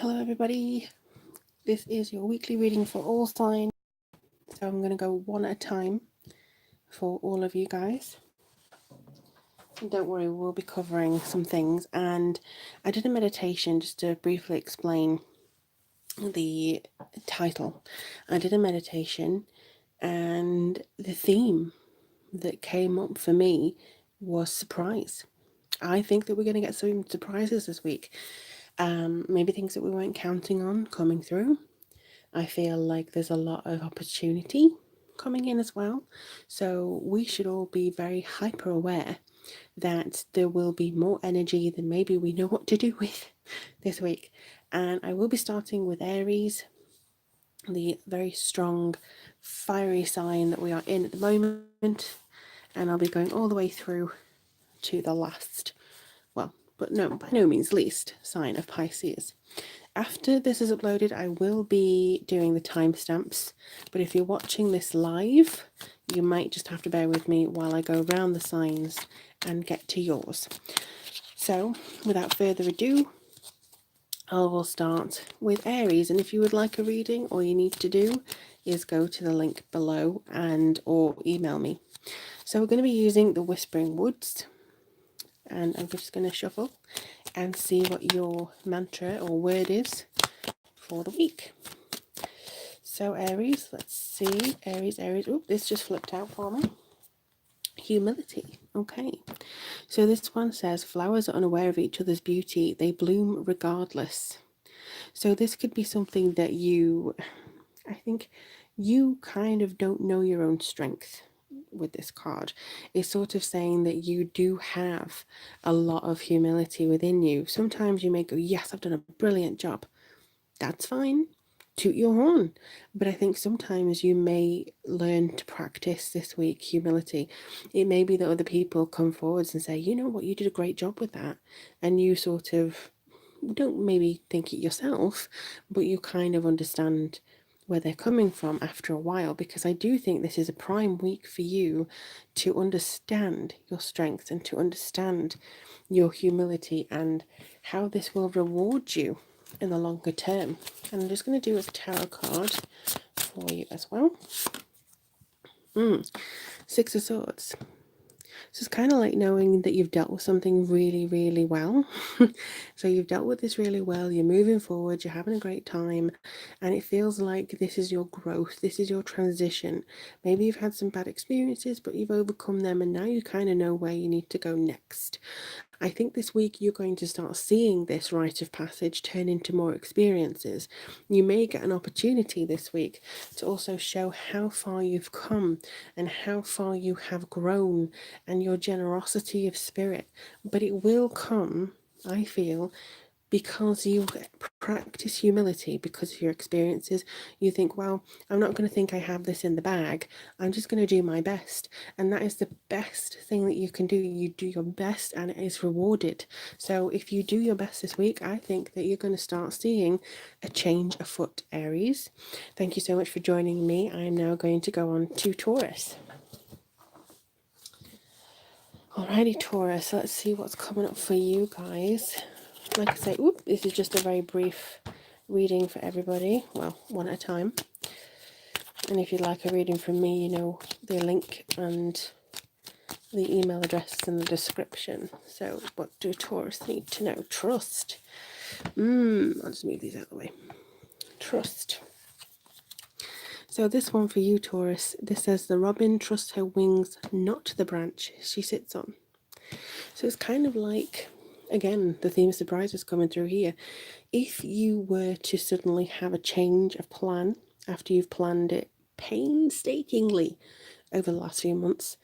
Hello everybody, this is your weekly reading for all signs, so I'm going to go one at a time for all of you guys. And don't worry, we'll be covering some things, and I did a meditation just to briefly explain the title. I did a meditation and the theme that came up for me was surprise. I think that we're going to get some surprises this week. Maybe things that we weren't counting on coming through. I feel like there's a lot of opportunity coming in as well. So we should all be very hyper aware that there will be more energy than maybe we know what to do with this week. And I will be starting with Aries, the very strong, fiery sign that we are in at the moment. And I'll be going all the way through to the last, well, but no, by no means least, sign of Pisces. After this is uploaded, I will be doing the timestamps, but if you're watching this live, you might just have to bear with me while I go around the signs and get to yours. So, without further ado, I will start with Aries, and if you would like a reading, all you need to do is go to the link below or email me. So we're going to be using the Whispering Woods, and I'm just going to shuffle and see what your mantra or word is for the week. So Aries, let's see, Aries, oh, this just flipped out for me. Humility. Okay, so this one says flowers are unaware of each other's beauty, they bloom regardless. So this could be something that I think you kind of don't know your own strength with this card. It's sort of saying that you do have a lot of humility within you. Sometimes you may go, yes, I've done a brilliant job. That's fine. Toot your horn. But I think sometimes you may learn to practice this week humility. It may be that other people come forwards and say, you know what, you did a great job with that. And you sort of don't maybe think it yourself, but you kind of understand where they're coming from after a while, because I do think this is a prime week for you to understand your strengths and to understand your humility and how this will reward you in the longer term. And I'm just going to do a tarot card for you as well. Six of Swords. So it's kind of like knowing that you've dealt with something really, really well. So you've dealt with this really well, you're moving forward, you're having a great time, and it feels like this is your growth, this is your transition. Maybe you've had some bad experiences, but you've overcome them, and now you kind of know where you need to go next. I think this week you're going to start seeing this rite of passage turn into more experiences. You may get an opportunity this week to also show how far you've come and how far you have grown and your generosity of spirit. But it will come, I feel, because you practice humility, because of your experiences. You think, well, I'm not going to think I have this in the bag, I'm just going to do my best. And that is the best thing that you can do. You do your best and it is rewarded. So if you do your best this week, I think that you're going to start seeing a change afoot, Aries. Thank you so much for joining me. I'm now going to go on to Taurus. Alrighty, Taurus, let's see what's coming up for you guys. Like I say, this is just a very brief reading for everybody. Well, one at a time. And if you'd like a reading from me, you know the link and the email address in the description. So what do Taurus need to know? Trust. I'll just move these out of the way. Trust. So this one for you, Taurus, this says the robin trusts her wings, not the branch she sits on. So it's kind of like, again, the theme of surprises coming through here. If you were to suddenly have a change of plan after you've planned it painstakingly over the last few months,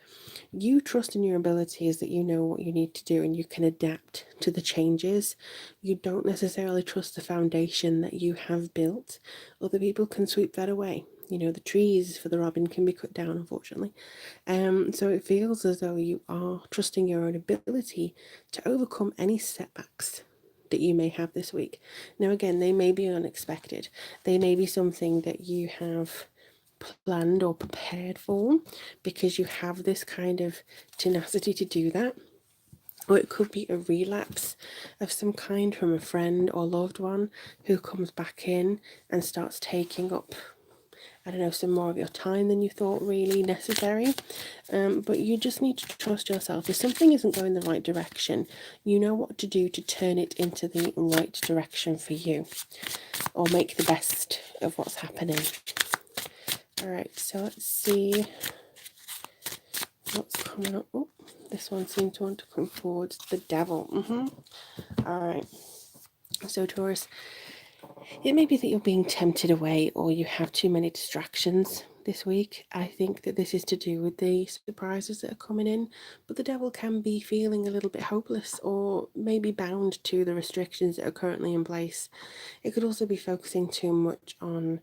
you trust in your abilities, that you know what you need to do and you can adapt to the changes. You don't necessarily trust the foundation that you have built. Other people can sweep that away. You know, the trees for the robin can be cut down, unfortunately. So it feels as though you are trusting your own ability to overcome any setbacks that you may have this week. Now, again, they may be unexpected. They may be something that you have planned or prepared for, because you have this kind of tenacity to do that. or it could be a relapse of some kind from a friend or loved one who comes back in and starts taking up, I don't know, some more of your time than you thought really necessary. But you just need to trust yourself. If something isn't going the right direction, you know what to do to turn it into the right direction for you, or make the best of what's happening. All right, so let's see what's coming up. Oh, this one seemed to want to come forward. The devil. All right. So Taurus, it may be that you're being tempted away, or you have too many distractions this week. I think that this is to do with the surprises that are coming in, but the devil can be feeling a little bit hopeless, or maybe bound to the restrictions that are currently in place. It could also be focusing too much on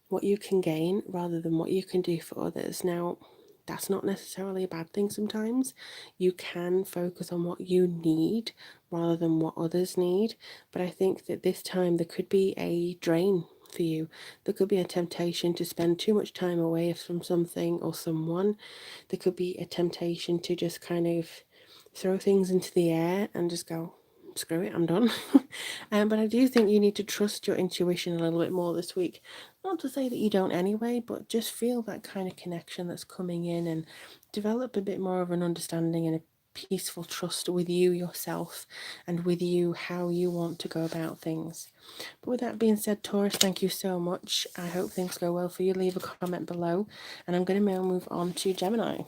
what you can gain rather than what you can do for others. Now, that's not necessarily a bad thing sometimes. You can focus on what you need rather than what others need. But I think that this time there could be a drain for you. There could be a temptation to spend too much time away from something or someone. There could be a temptation to just kind of throw things into the air and just go, screw it, I'm done. But I do think you need to trust your intuition a little bit more this week. Not to say that you don't anyway, but just feel that kind of connection that's coming in and develop a bit more of an understanding and a peaceful trust with you yourself and with you how you want to go about things. But with that being said, Taurus, thank you so much. I hope things go well for you. Leave a comment below, and I'm going to now move on to Gemini.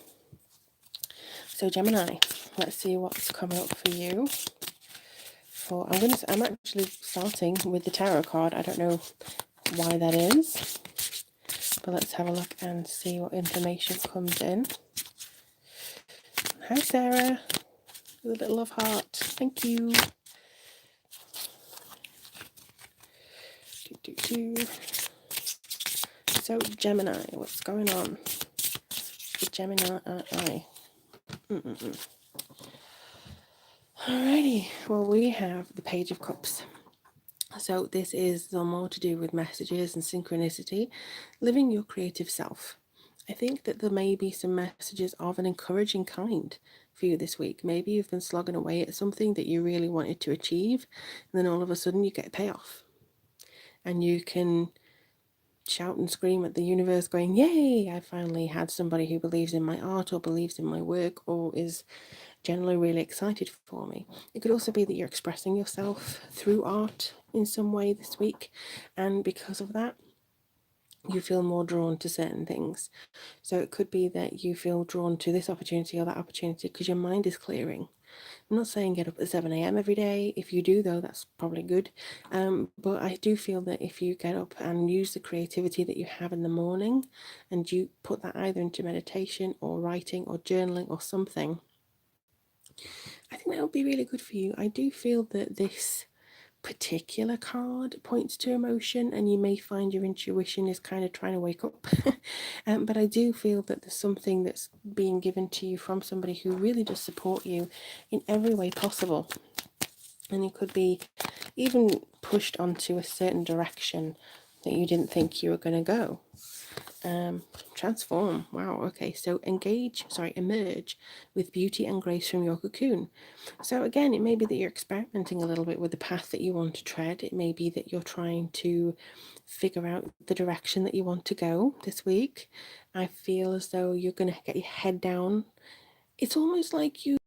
So Gemini, let's see what's coming up for you. I'm actually starting with the tarot card. I don't know why that is, but let's have a look and see what information comes in. Hi Sarah, with a little love heart. Thank you. So Gemini, what's going on? The Gemini. Alrighty, well we have the Page of Cups. So this is more to do with messages and synchronicity, living your creative self. I think that there may be some messages of an encouraging kind for you this week. Maybe you've been slogging away at something that you really wanted to achieve, and then all of a sudden you get a payoff. And you can shout and scream at the universe going, yay, I finally had somebody who believes in my art or believes in my work or is generally really excited for me. It could also be that you're expressing yourself through art in some way this week, and because of that you feel more drawn to certain things. So it could be that you feel drawn to this opportunity or that opportunity because your mind is clearing. I'm not saying get up at 7 a.m. every day. If you do, though, that's probably good. But I do feel that if you get up and use the creativity that you have in the morning and you put that either into meditation or writing or journaling or something, I think that would be really good for you. I do feel that this particular card points to emotion, and you may find your intuition is kind of trying to wake up. But I do feel that there's something that's being given to you from somebody who really does support you in every way possible. And you could be even pushed onto a certain direction that you didn't think you were going to go. Transform. Wow. Okay. So emerge with beauty and grace from your cocoon. So again, it may be that you're experimenting a little bit with the path that you want to tread. It may be that you're trying to figure out the direction that you want to go this week. I feel as though you're going to get your head down. It's almost like you...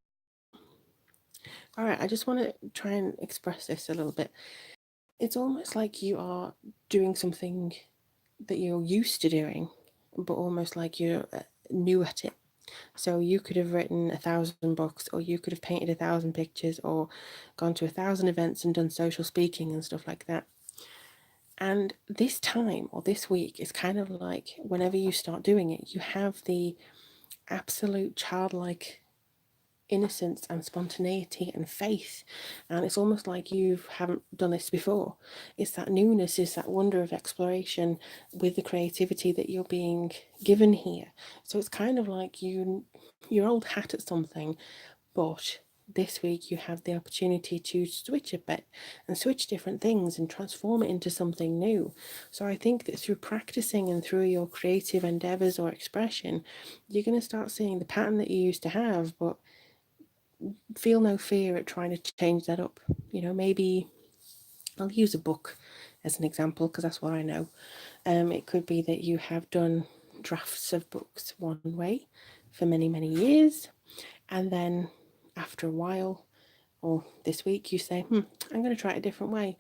All right. I just want to try and express this a little bit. It's almost like you are doing something that you're used to doing, but almost like you're new at it. So you could have written 1,000 books, or you could have painted 1,000 pictures, or gone to 1,000 events and done social speaking and stuff like that. And this time or this week is kind of like whenever you start doing it, you have the absolute childlike innocence and spontaneity and faith, and it's almost like you haven't done this before. It's that newness, is that wonder of exploration with the creativity that you're being given here. So it's kind of like you're old hat at something, but this week you have the opportunity to switch a bit and switch different things and transform it into something new. So I think that through practicing and through your creative endeavors or expression, you're going to start seeing the pattern that you used to have, but feel no fear at trying to change that up. You know, maybe I'll use a book as an example because that's what I know. It could be that you have done drafts of books one way for many, many years, and then after a while, or this week, you say, I'm going to try it a different way.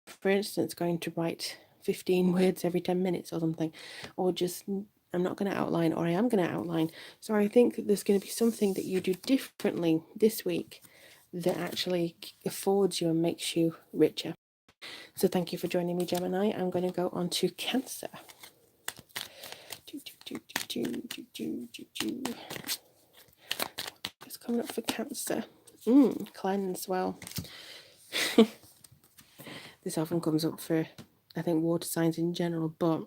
For instance, going to write 15 words every 10 minutes or something, or just I'm not going to outline, or I am going to outline. So I think that there's going to be something that you do differently this week that actually affords you and makes you richer. So thank you for joining me, Gemini. I'm going to go on to Cancer. What's coming up for Cancer? Cleanse. Well, this often comes up for, I think, water signs in general, but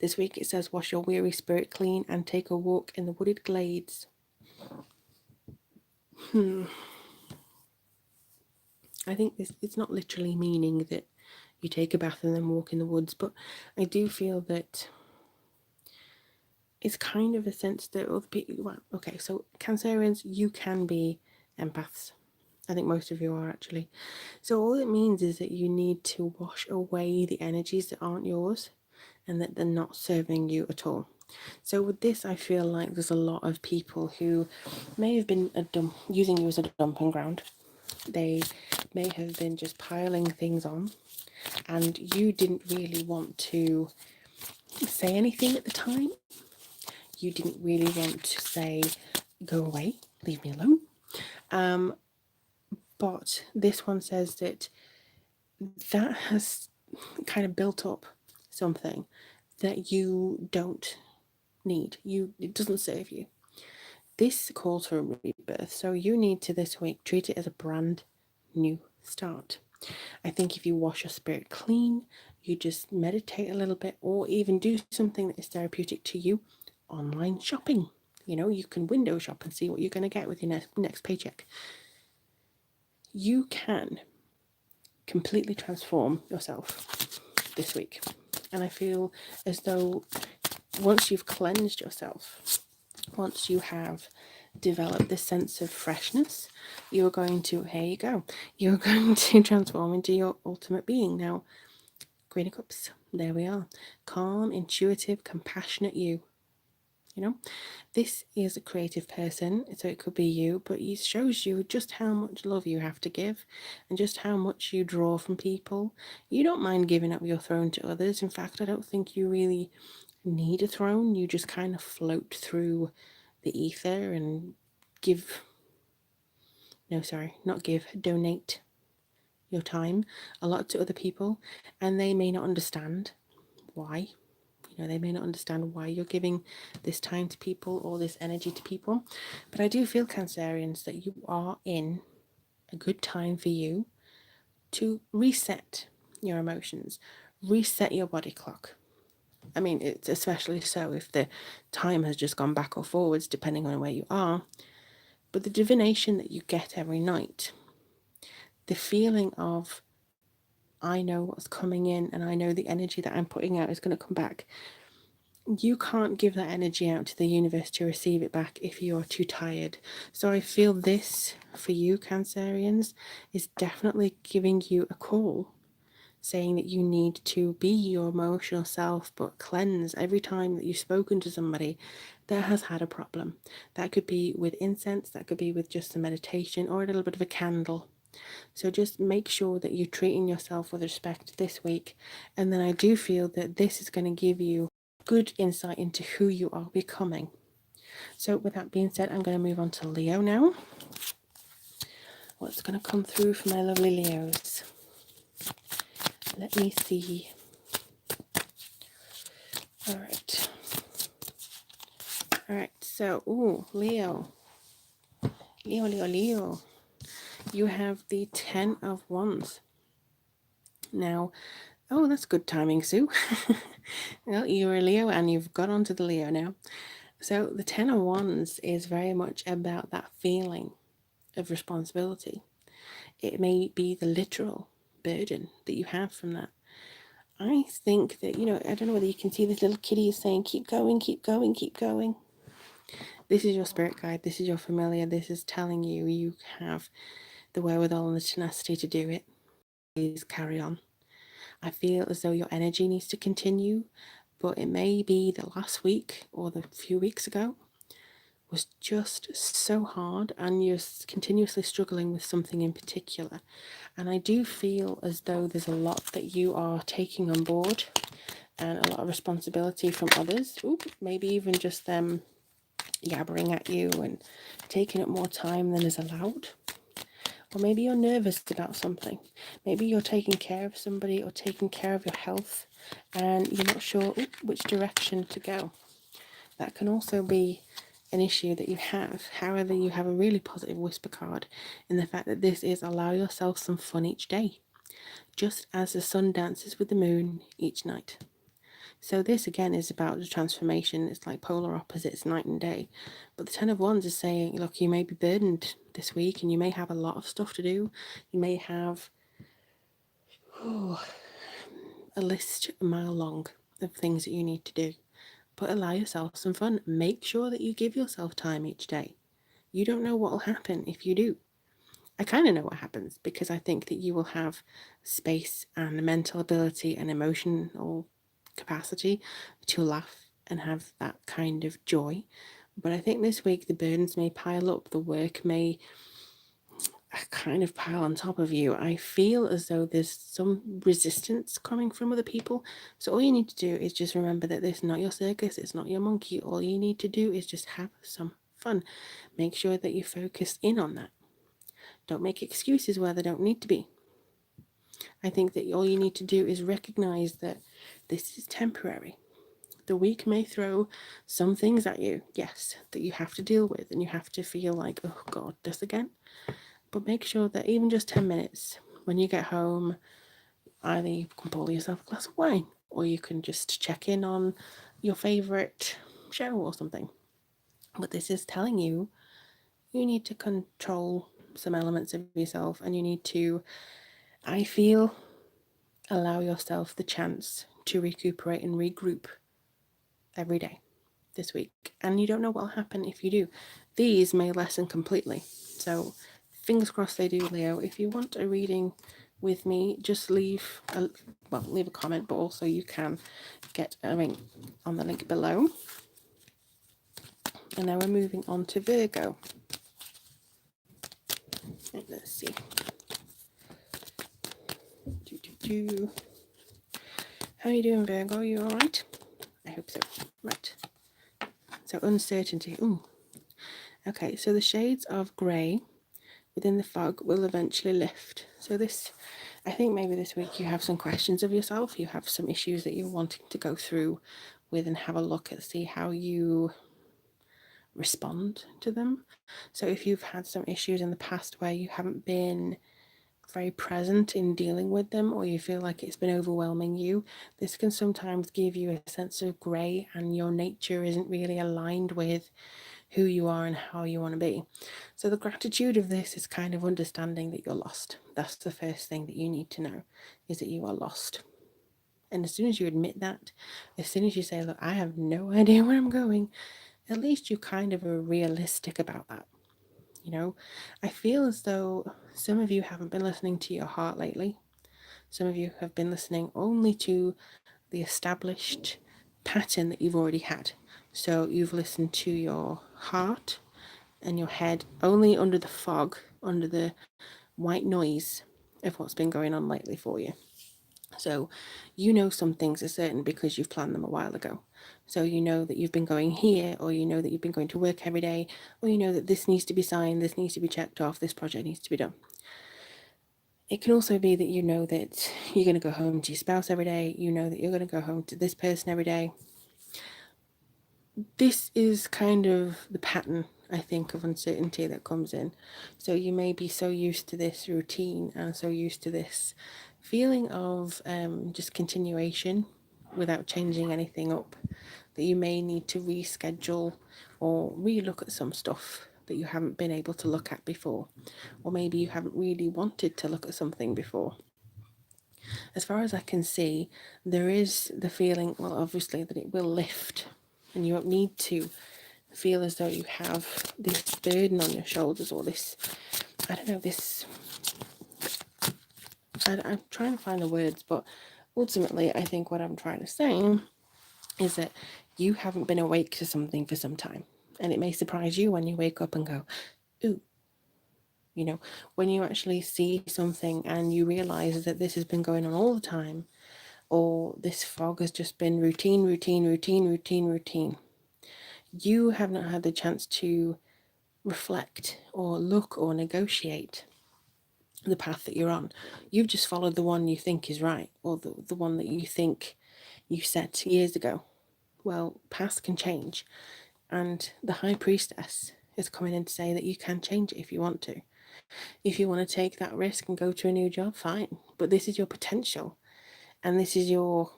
this week it says, wash your weary spirit clean and take a walk in the wooded glades. I think this, it's not literally meaning that you take a bath and then walk in the woods, but I do feel that it's kind of a sense that other people, well, okay, so Cancerians, you can be empaths. I think most of you are actually. So all it means is that you need to wash away the energies that aren't yours and that they're not serving you at all. So with this, I feel like there's a lot of people who may have been using you as a dumping ground. They may have been just piling things on, and you didn't really want to say anything at the time. You didn't really want to say, go away, leave me alone. But this one says that has kind of built up something that you don't need. It doesn't serve you. This calls for a rebirth, so you need to this week treat it as a brand new start. I think if you wash your spirit clean, you just meditate a little bit, or even do something that is therapeutic to you. Online shopping, you know, you can window shop and see what you're going to get with your next paycheck. You can completely transform yourself this week, and I feel as though once you've cleansed yourself, once you have developed this sense of freshness, you're going to, here you go, you're going to transform into your ultimate being. Now, Queen of Cups, there we are. Calm, intuitive, compassionate you. You know, this is a creative person, so it could be you, but it shows you just how much love you have to give and just how much you draw from people. You don't mind giving up your throne to others. In fact, I don't think you really need a throne. You just kind of float through the ether and donate your time a lot to other people, and they may not understand why. You know, they may not understand why you're giving this time to people or this energy to people. But I do feel, Cancerians, that you are in a good time for you to reset your emotions, reset your body clock. I mean, it's especially so if the time has just gone back or forwards, depending on where you are. But the divination that you get every night, the feeling of, I know what's coming in and I know the energy that I'm putting out is going to come back. You can't give that energy out to the universe to receive it back if you are too tired. So I feel this for you, Cancerians, is definitely giving you a call, saying that you need to be your emotional self, but cleanse every time that you've spoken to somebody that has had a problem. That could be with incense, that could be with just a meditation or a little bit of a candle. So just make sure that you're treating yourself with respect this week. And then I do feel that this is going to give you good insight into who you are becoming. So with that being said, I'm going to move on to Leo now. What's going to come through for my lovely Leos? Let me see. All right, so, Leo. You have the 10 of Wands. Now, that's good timing, Sue. Well, you're a Leo and you've got onto the Leo now. So the 10 of Wands is very much about that feeling of responsibility. It may be the literal burden that you have from that. I think that, I don't know whether you can see this little kitty is saying, keep going, keep going, keep going. This is your spirit guide, this is your familiar, this is telling you you have the wherewithal and the tenacity to do it. Please carry on. I feel as though your energy needs to continue, but it may be the last week or the few weeks ago was just so hard and you're continuously struggling with something in particular. And I do feel as though there's a lot that you are taking on board and a lot of responsibility from others. Ooh, maybe even just them yabbering at you and taking up more time than is allowed. Or maybe you're nervous about something. Maybe you're taking care of somebody or taking care of your health and you're not sure which direction to go. That can also be an issue that you have. However, you have a really positive whisper card in the fact that this is allow yourself some fun each day, just as the sun dances with the moon each night. So this again is about the transformation. It's like polar opposites, night and day. But the Ten of Wands is saying, look, you may be burdened this week and you may have a lot of stuff to do. You may have a list a mile long of things that you need to do. But allow yourself some fun. Make sure that you give yourself time each day. You don't know what will happen if you do. I kind of know what happens because I think that you will have space and mental ability and emotional capacity to laugh and have that kind of joy. But I think this week the burdens may pile up, the work may kind of pile on top of you. I feel as though there's some resistance coming from other people. So all you need to do is just remember that this is not your circus, it's not your monkey. All you need to do is just have some fun. Make sure that you focus in on that. Don't make excuses where there don't need to be. I think that all you need to do is recognize that this is temporary. The week may throw some things at you, yes, that you have to deal with and you have to feel like, oh God, this again. But make sure that even just 10 minutes when you get home, either you can pour yourself a glass of wine or you can just check in on your favourite show or something. But this is telling you you need to control some elements of yourself and you need to, I feel, allow yourself the chance to recuperate and regroup every day this week. And you don't know what will happen if you do. These may lessen completely. So fingers crossed they do, Leo. If you want a reading with me, just leave a comment, but also you can get a link on the link below. And now we're moving on to Virgo. Let's see. How are you doing, Virgo? You all right? I hope so. Right. So uncertainty. Ooh. Okay, so the shades of grey within the fog will eventually lift. So this, I think maybe this week you have some questions of yourself. You have some issues that you're wanting to go through with and have a look at, see how you respond to them. So if you've had some issues in the past where you haven't been very present in dealing with them, or you feel like it's been overwhelming you, this can sometimes give you a sense of grey and your nature isn't really aligned with who you are and how you want to be. So the gratitude of this is kind of understanding that you're lost. That's the first thing that you need to know, is that you are lost. And as soon as you admit that, as soon as you say, look, I have no idea where I'm going, at least you kind of are realistic about that. You know, I feel as though some of you haven't been listening to your heart lately. Some of you have been listening only to the established pattern that you've already had. So you've listened to your heart and your head only under the fog, under the white noise of what's been going on lately for you. So you know some things are certain because you've planned them a while ago. So you know that you've been going here, or you know that you've been going to work every day, or you know that this needs to be signed, this needs to be checked off, this project needs to be done. It can also be that you know that you're going to go home to your spouse every day, you know that you're going to go home to this person every day. This is kind of the pattern, I think, of uncertainty that comes in. So you may be so used to this routine and so used to this feeling of just continuation without changing anything up, that you may need to reschedule or relook at some stuff that you haven't been able to look at before, or maybe you haven't really wanted to look at something before. As far as I can see, there is the feeling, well, obviously, that it will lift and you won't need to feel as though you have this burden on your shoulders, or this, I don't know, this, I'm trying to find the words, but ultimately I think what I'm trying to say is that you haven't been awake to something for some time. And it may surprise you when you wake up and go, ooh, you know, when you actually see something and you realize that this has been going on all the time, or this fog has just been routine, routine, routine, routine, routine. You have not had the chance to reflect or look or negotiate the path that you're on. You've just followed the one you think is right, or the one that you think you set years ago. Well, paths can change, and the High Priestess is coming in to say that you can change it if you want to. If you want to take that risk and go to a new job, fine. But this is your potential, and this is your,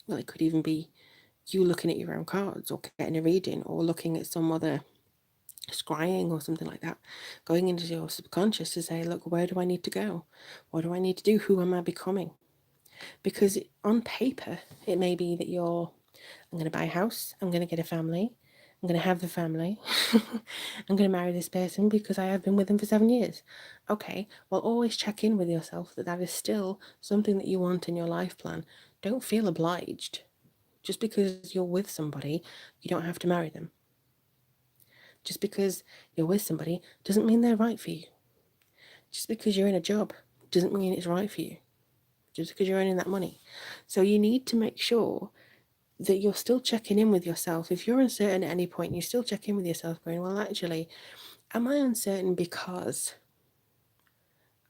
well, it could even be you looking at your own cards, or getting a reading, or looking at some other scrying or something like that, going into your subconscious to say, look, where do I need to go? What do I need to do? Who am I becoming? Because on paper, it may be that I'm going to buy a house, I'm going to get a family, I'm going to have the family, I'm going to marry this person because I have been with them for 7 years. Okay, well, always check in with yourself that that is still something that you want in your life plan. Don't feel obliged. Just because you're with somebody, you don't have to marry them. Just because you're with somebody doesn't mean they're right for you. Just because you're in a job doesn't mean it's right for you. Just because you're earning that money. So you need to make sure that you're still checking in with yourself. If you're uncertain at any point, you still check in with yourself going, well, actually, am I uncertain because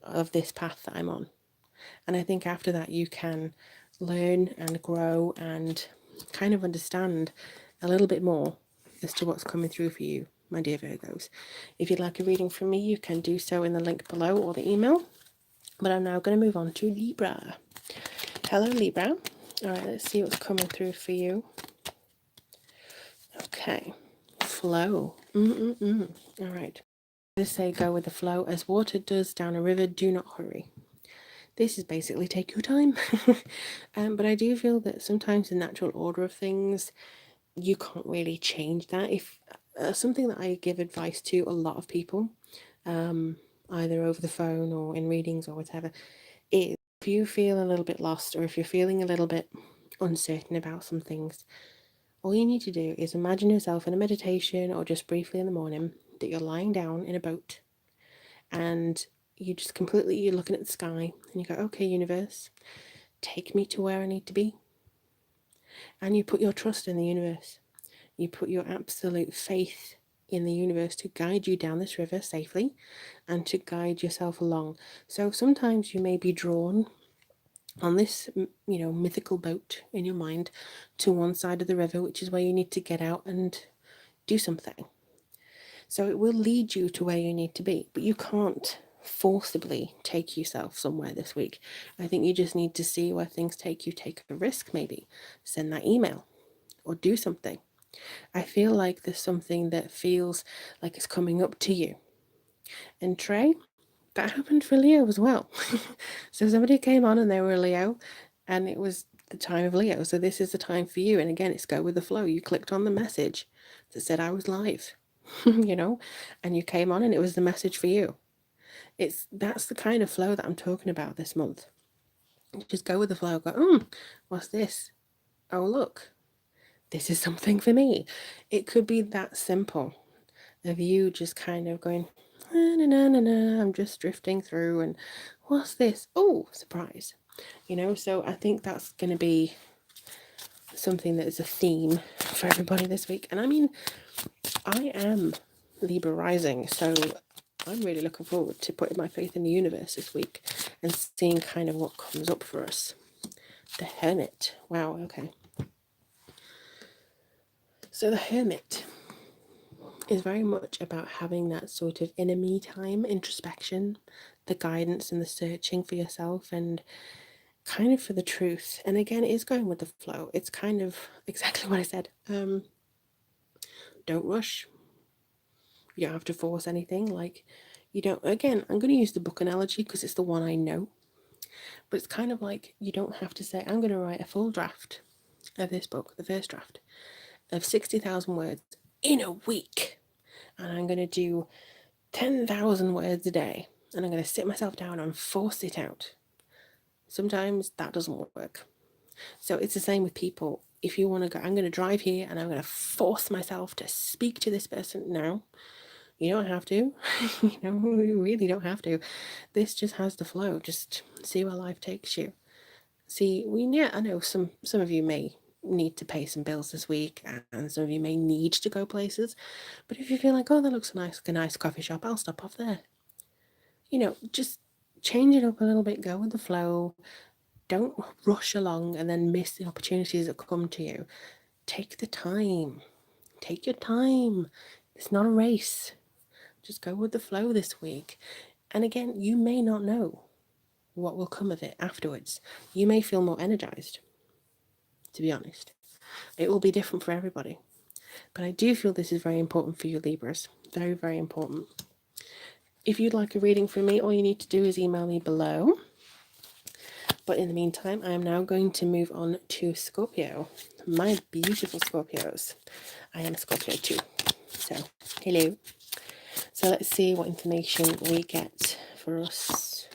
of this path that I'm on? And I think after that, you can learn and grow and kind of understand a little bit more as to what's coming through for you, my dear Virgos. If you'd like a reading from me, you can do so in the link below or the email. But I'm now going to move on to Libra. Hello, Libra. All right, let's see what's coming through for you. Okay, flow. All right. Just say go with the flow. As water does down a river, do not hurry. This is basically take your time. But I do feel that sometimes the natural order of things, you can't really change that. If something that I give advice to a lot of people, either over the phone or in readings or whatever, is if you feel a little bit lost, or if you're feeling a little bit uncertain about some things, all you need to do is imagine yourself in a meditation or just briefly in the morning that you're lying down in a boat, and you're looking at the sky and you go, okay, universe, take me to where I need to be. And you put your trust in the universe. You put your absolute faith in the universe to guide you down this river safely and to guide yourself along. So sometimes you may be drawn on this, mythical boat in your mind to one side of the river, which is where you need to get out and do something. So it will lead you to where you need to be, but you can't forcibly take yourself somewhere this week. I think you just need to see where things take you, take a risk, maybe send that email or do something. I feel like there's something that feels like it's coming up to you. And Trey, that happened for Leo as well. So somebody came on and they were a Leo, and it was the time of Leo. So this is the time for you. And again, it's go with the flow. You clicked on the message that said I was live, and you came on and it was the message for you. That's the kind of flow that I'm talking about this month. Just go with the flow. Go, what's this? Oh, look, this is something for me. It could be that simple of you just kind of going, I'm just drifting through, and what's this? Oh, surprise. So I think that's going to be something that is a theme for everybody this week. And I mean, I am Libra rising, so I'm really looking forward to putting my faith in the universe this week and seeing kind of what comes up for us. The Hermit. Wow, okay. So the Hermit is very much about having that sort of inner me time, introspection, the guidance and the searching for yourself and kind of for the truth. And again, it is going with the flow. It's kind of exactly what I said. Don't rush. You don't have to force anything. Again, I'm going to use the book analogy because it's the one I know. But it's kind of like you don't have to say, I'm going to write a full draft of this book, the first draft, of 60,000 words in a week, and I'm going to do 10,000 words a day, and I'm going to sit myself down and force it out. Sometimes that doesn't work. So it's the same with people. If you want to go, I'm going to drive here and I'm going to force myself to speak to this person. No, you don't have to. You really don't have to. This just has the flow. Just see where life takes you. See, I know some of you may need to pay some bills this week, and some of you may need to go places. But if you feel like, oh, that looks nice, like a nice coffee shop, I'll stop off there. Just change it up a little bit, go with the flow. Don't rush along and then miss the opportunities that come to you. Take the time. Take your time. It's not a race. Just go with the flow this week. And again, you may not know what will come of it afterwards. You may feel more energized, to be honest. It will be different for everybody. But I do feel this is very important for you Libras. Very, very important. If you'd like a reading from me, all you need to do is email me below. But in the meantime, I am now going to move on to Scorpio. My beautiful Scorpios. I am Scorpio too. So, hello. So let's see what information we get for us.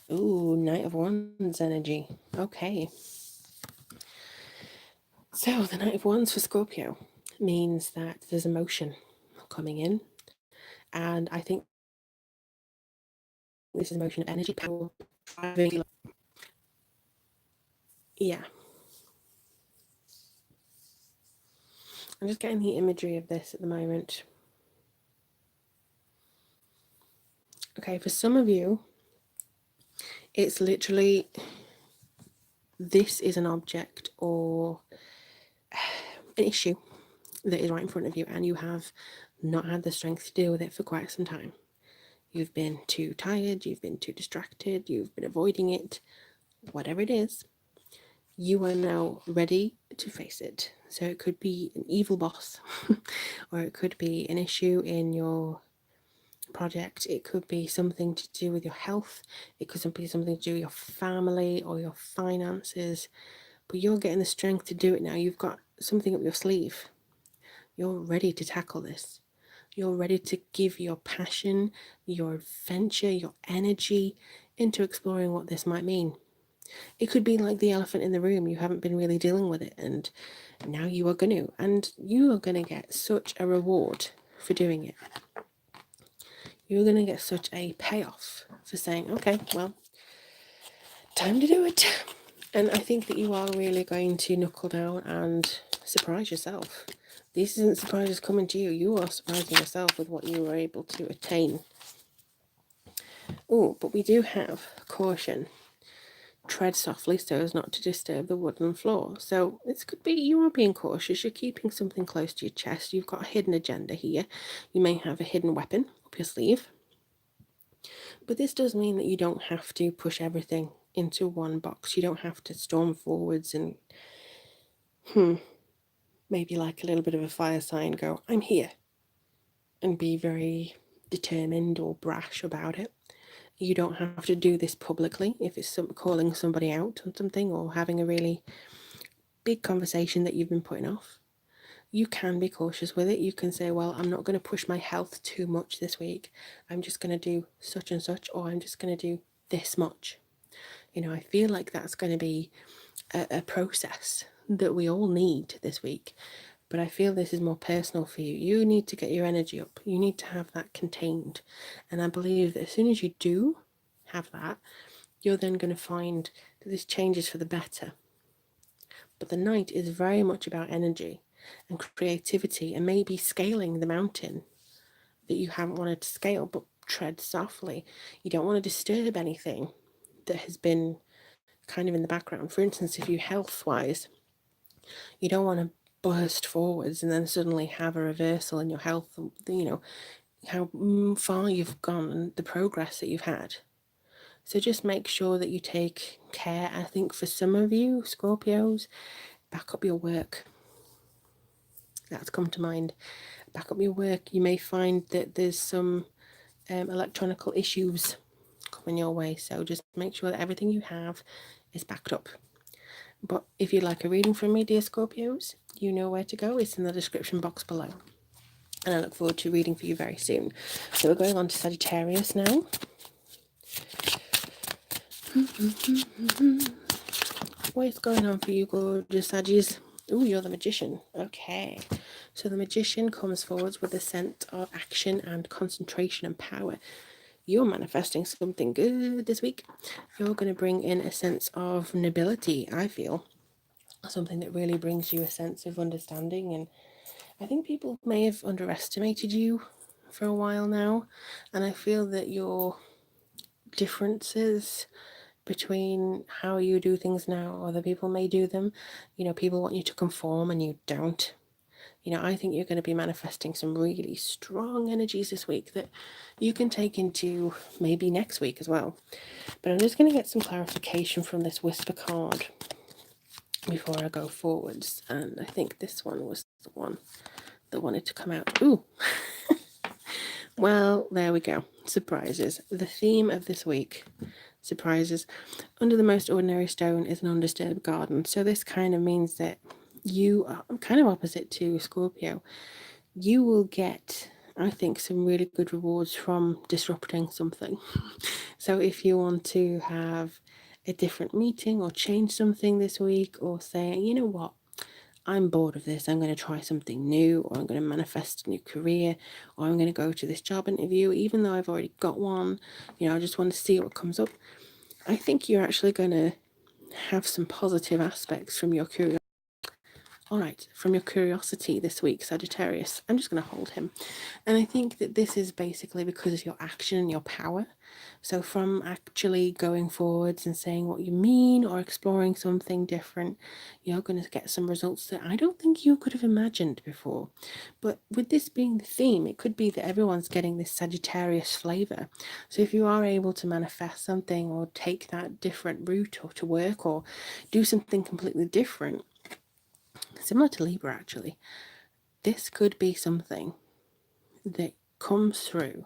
Ooh, Knight of Wands energy. Okay. So the Knight of Wands for Scorpio means that there's emotion coming in. And I think this is emotion of energy, power, driving. Yeah. I'm just getting the imagery of this at the moment. Okay, for some of you, it's literally, this is an object or an issue that is right in front of you, and you have not had the strength to deal with it for quite some time. You've been too tired, you've been too distracted, you've been avoiding it, whatever it is, you are now ready to face it. So it could be an evil boss, or it could be an issue in your project. It could be something to do with your health. It could be something to do with your family or your finances. But you're getting the strength to do it now. You've got something up your sleeve. You're ready to tackle this. You're ready to give your passion, your adventure, your energy into exploring what this might mean. It could be like the elephant in the room. You haven't been really dealing with it, and now you are going to. And you are going to get such a reward for doing it. You're going to get such a payoff for saying, okay, well, time to do it. And I think that you are really going to knuckle down and surprise yourself. This isn't surprises coming to you. You are surprising yourself with what you were able to attain. Oh, but we do have caution. Tread softly so as not to disturb the wooden floor. So this could be you are being cautious. You're keeping something close to your chest. You've got a hidden agenda here. You may have a hidden weapon up your sleeve. But this does mean that you don't have to push everything into one box. You don't have to storm forwards and maybe like a little bit of a fire sign go, I'm here, and be very determined or brash about it. You don't have to do this publicly if it's calling somebody out on something or having a really big conversation that you've been putting off. You can be cautious with it. You can say, well, I'm not going to push my health too much this week. I'm just going to do such and such, or I'm just going to do this much. I feel like that's going to be a process that we all need this week. But I feel this is more personal for you. You need to get your energy up. You need to have that contained. And I believe that as soon as you do have that, you're then going to find that this changes for the better. But the night is very much about energy and creativity, and maybe scaling the mountain that you haven't wanted to scale, but tread softly. You don't want to disturb anything that has been kind of in the background. For instance, if you health-wise, you don't want to burst forwards and then suddenly have a reversal in your health, how far you've gone and the progress that you've had. So just make sure that you take care. I think for some of you, Scorpios, back up your work. That's come to mind. Back up your work. You may find that there's some electronical issues coming your way. So just make sure that everything you have is backed up. But if you'd like a reading from me, dear Scorpios, you know where to go. It's in the description box below. and I look forward to reading for you very soon. So we're going on to Sagittarius now. What is going on for you, gorgeous Saggies? Oh, you're the Magician. Okay. So the Magician comes forward with a sense of action and concentration and power. You're manifesting something good this week. You're going to bring in a sense of nobility, I feel. Something that really brings you a sense of understanding. And I think people may have underestimated you for a while now. And I feel that your differences between how you do things now, other people may do them. You know, people want you to conform and you don't. You know, I think you're going to be manifesting some really strong energies this week that you can take into maybe next week as well. But I'm just going to get some clarification from this whisper card before I go forwards. And I think this one was the one that wanted to come out. Ooh. Well, there we go. Surprises. The theme of this week, surprises. Under the most ordinary stone is an undisturbed garden. So this kind of means that you are kind of opposite to Scorpio. You will get, I think, some really good rewards from disrupting something. So if you want to have a different meeting or change something this week, or say, you know what, I'm bored of this, I'm going to try something new, or I'm going to manifest a new career, or I'm going to go to this job interview, even though I've already got one, you know, I just want to see what comes up. I think you're actually going to have some positive aspects from your curiosity. All right, from your curiosity this week, Sagittarius. I'm just going to hold him. And I think that this is basically because of your action and your power. So from actually going forwards and saying what you mean or exploring something different, you're going to get some results that I don't think you could have imagined before. But with this being the theme, it could be that everyone's getting this Sagittarius flavor. So if you are able to manifest something or take that different route, or to work or do something completely different, similar to Libra actually, this could be something that comes through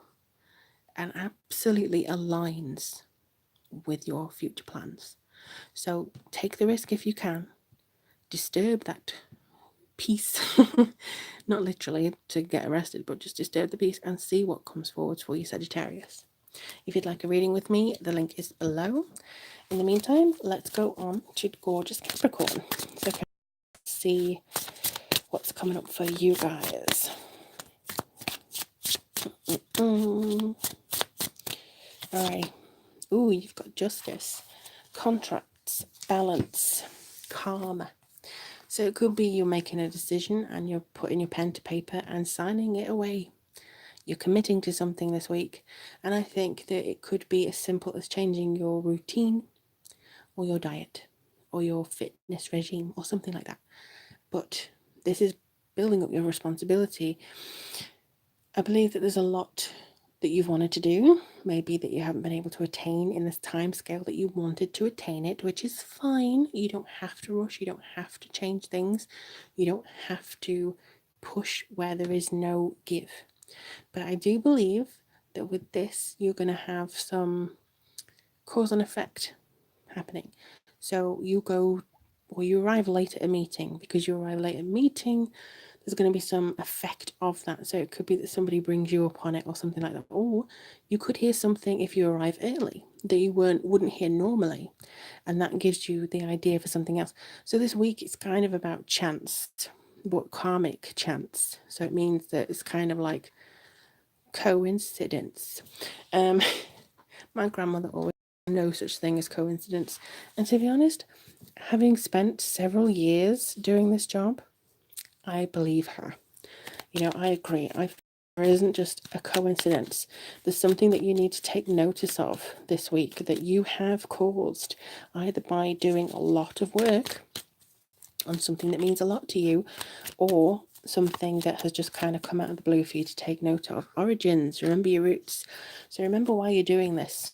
and absolutely aligns with your future plans. So take the risk if you can. Disturb that peace, not literally to get arrested, but just disturb the peace and see what comes forward for you, Sagittarius. If you'd like a reading with me, the link is below. In the meantime, let's go on to gorgeous Capricorn. So let's see what's coming up for you guys. All right. Ooh, you've got justice, contracts, balance, karma. So it could be you're making a decision and you're putting your pen to paper and signing it away. You're committing to something this week. And I think that it could be as simple as changing your routine or your diet or your fitness regime or something like that. But this is building up your responsibility. I believe that there's a lot that you've wanted to do, maybe that you haven't been able to attain in this time scale that you wanted to attain it, which is fine. You don't have to rush, you don't have to change things, you don't have to push where there is no give. But I do believe that with this, you're going to have some cause and effect happening. So you go, or you arrive late at a meeting. Because you arrive late at a meeting, there's going to be some effect of that. So it could be that somebody brings you up on it or something like that. Or you could hear something if you arrive early that you wouldn't hear normally. And that gives you the idea for something else. So this week it's kind of about chance, but karmic chance. So it means that it's kind of like coincidence. My grandmother always said no such thing as coincidence. And to be honest, having spent several years doing this job, I believe her. You know, I agree. There isn't just a coincidence. There's something that you need to take notice of this week that you have caused, either by doing a lot of work on something that means a lot to you, or something that has just kind of come out of the blue for you to take note of. Origins, remember your roots. So remember why you're doing this.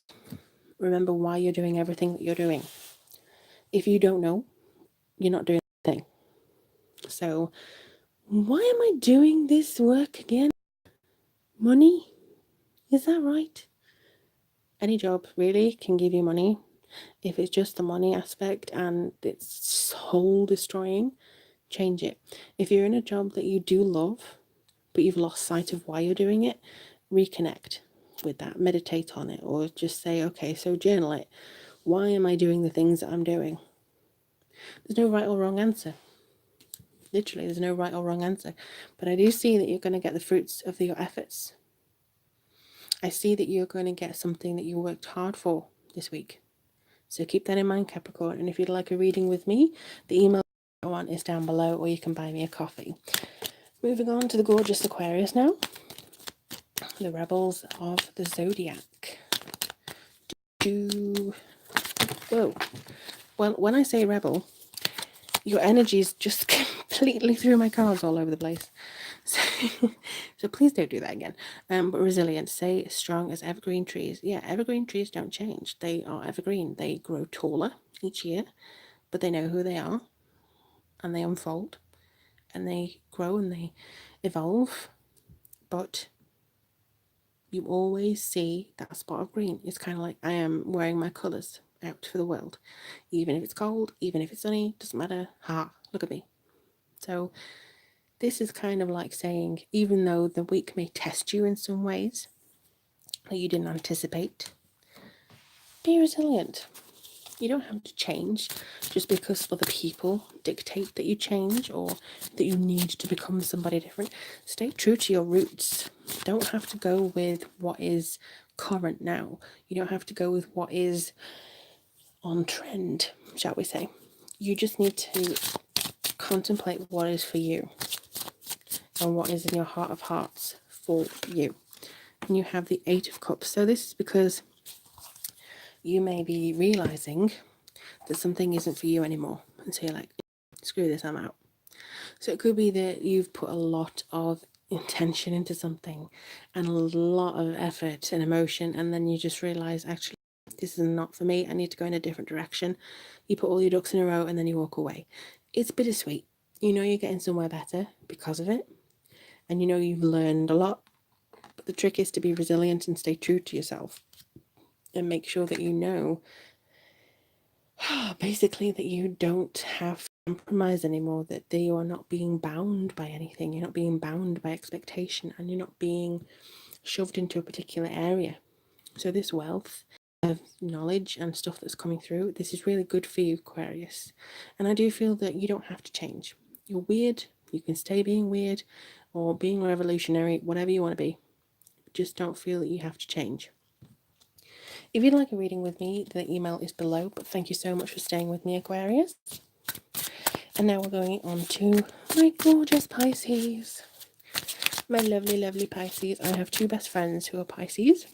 Remember why you're doing everything that you're doing. If you don't know, you're not doing anything. So why am I doing this work again? Money? Is that right? Any job really can give you money. If it's just the money aspect and it's soul destroying, change it. If you're in a job that you do love, but you've lost sight of why you're doing it, reconnect with that, meditate on it, or just say, okay, so journal it. Why am I doing the things that I'm doing? There's no right or wrong answer. Literally, there's no right or wrong answer. But I do see that you're going to get the fruits of your efforts. I see that you're going to get something that you worked hard for this week. So keep that in mind, Capricorn. And if you'd like a reading with me, the email one is down below, or you can buy me a coffee. Moving on to the gorgeous Aquarius now. The rebels of the zodiac. Whoa. Well, when I say rebel, your energies just completely threw my cards all over the place. So please don't do that again. But resilient, say strong as evergreen trees. Yeah, evergreen trees don't change. They are evergreen. They grow taller each year, but they know who they are, and they unfold, and they grow, and they evolve. But you always see that spot of green. It's kind of like I am wearing my colours out for the world. Even if it's cold, even if it's sunny, doesn't matter. Ha, look at me. So this is kind of like saying, even though the week may test you in some ways that you didn't anticipate, be resilient. You don't have to change just because other people dictate that you change or that you need to become somebody different. Stay true to your roots. Don't have to go with what is current now. You don't have to go with what is on trend, shall we say. You just need to contemplate what is for you and what is in your heart of hearts for you. And you have the Eight of Cups. So this is because you may be realizing that something isn't for you anymore. And so you're like, screw this, I'm out. So it could be that you've put a lot of intention into something and a lot of effort and emotion, and then you just realize, actually, this is not for me. I need to go in a different direction. You put all your ducks in a row and then you walk away. It's bittersweet. You know you're getting somewhere better because of it. And you know you've learned a lot. But the trick is to be resilient and stay true to yourself. And make sure that you know, basically, that you don't have to compromise anymore, that you are not being bound by anything. You're not being bound by expectation, and you're not being shoved into a particular area. So this wealth of knowledge and stuff that's coming through, this is really good for you, Aquarius. And I do feel that you don't have to change. You're weird. You can stay being weird or being revolutionary, whatever you want to be. Just don't feel that you have to change. If you'd like a reading with me, the email is below, but thank you so much for staying with me, Aquarius. And now we're going on to my gorgeous Pisces. My lovely, lovely Pisces. I have two best friends who are Pisces.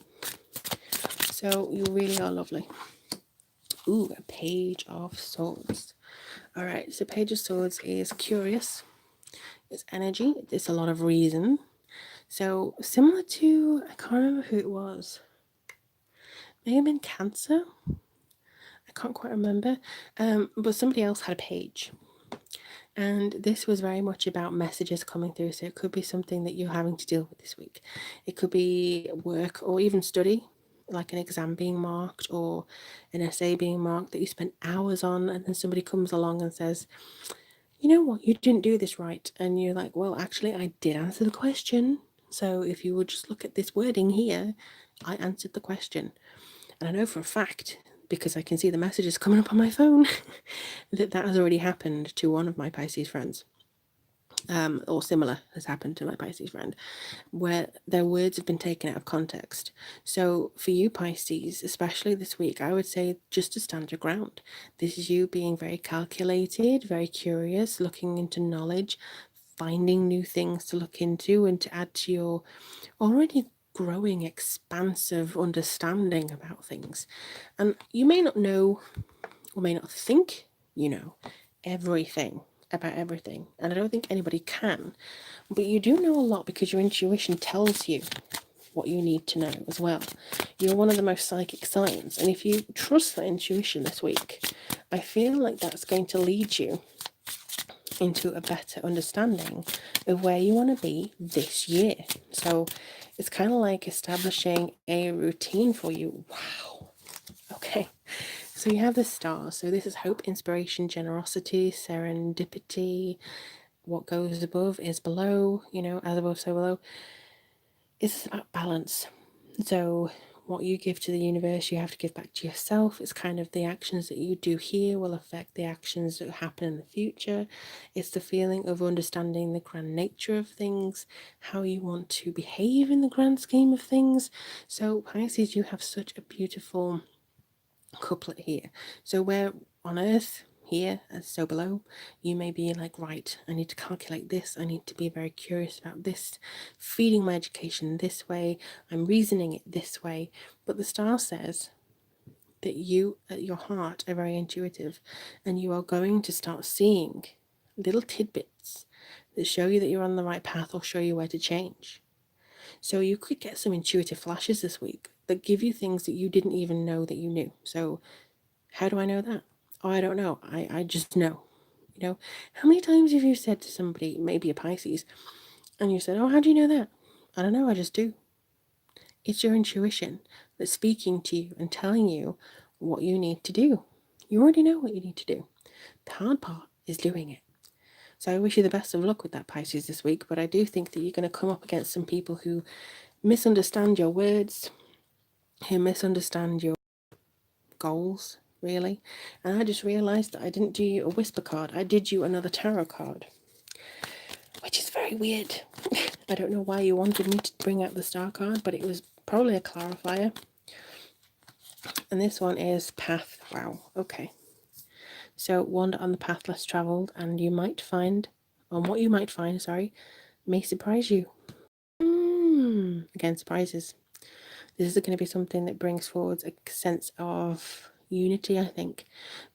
So you really are lovely. Ooh, a Page of Swords. Alright, so Page of Swords is curious. It's energy. It's a lot of reason. So similar to, I can't remember who it was. May have been Cancer. I can't quite remember. But somebody else had a page. And this was very much about messages coming through. So it could be something that you're having to deal with this week. It could be work or even study, like an exam being marked or an essay being marked that you spent hours on, and then somebody comes along and says, you know what, you didn't do this right. And you're like, well, actually, I did answer the question. So if you would just look at this wording here, I answered the question. And I know for a fact, because I can see the messages coming up on my phone, that has already happened to one of my Pisces friends. Or similar has happened to my Pisces friend, where their words have been taken out of context. So for you Pisces, especially this week, I would say just to stand your ground. This is you being very calculated, very curious, looking into knowledge, finding new things to look into and to add to your already growing expansive understanding about things. And you may not know or may not think you know everything about everything, and I don't think anybody can, but you do know a lot because your intuition tells you what you need to know as well. You're one of the most psychic signs, and if you trust that intuition this week, I feel like that's going to lead you into a better understanding of where you want to be this year. So it's kind of like establishing a routine for you. Wow. Okay. So you have the stars. So this is hope, inspiration, generosity, serendipity, what goes above is below, you know, as above, so below. It's about balance. So what you give to the universe, you have to give back to yourself. It's kind of the actions that you do here will affect the actions that happen in the future. It's the feeling of understanding the grand nature of things, how you want to behave in the grand scheme of things. So Pisces, you have such a beautiful couplet here. So where on earth, here and so below, you may be like, right, I need to calculate this, I need to be very curious about this, feeding my education this way, I'm reasoning it this way. But the star says that you at your heart are very intuitive, and you are going to start seeing little tidbits that show you that you're on the right path or show you where to change. So you could get some intuitive flashes this week that give you things that you didn't even know that you knew. So how do I know that? Oh, I don't know. I just know. You know, how many times have you said to somebody, maybe a Pisces, and you said, oh, how do you know that? I don't know, I just do. It's your intuition that's speaking to you and telling you what you need to do. You already know what you need to do. The hard part is doing it. So I wish you the best of luck with that, Pisces, this week, but I do think that you're going to come up against some people who misunderstand your words, who misunderstand your goals, really. And I just realised that I didn't do you a whisper card. I did you another tarot card, which is very weird. I don't know why you wanted me to bring out the star card, but it was probably a clarifier. And this one is path. Wow, okay. So wander on the path less travelled, and you might find, or what you might find, sorry, may surprise you. Again, surprises. This is going to be something that brings forward a sense of unity, I think.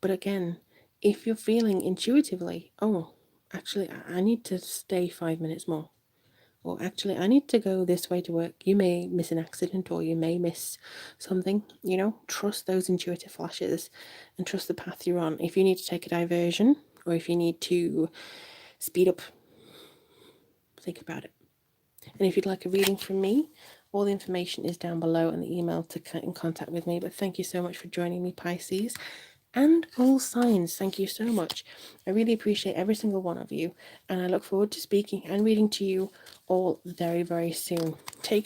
But again, if you're feeling intuitively, oh, actually, I need to stay 5 minutes more, or actually, I need to go this way to work, you may miss an accident or you may miss something, you know, trust those intuitive flashes and trust the path you're on. If you need to take a diversion or if you need to speed up, think about it. And if you'd like a reading from me, all the information is down below and the email to get in contact with me. But thank you so much for joining me, Pisces, and all signs. Thank you so much. I really appreciate every single one of you, and I look forward to speaking and reading to you all very, very soon. Take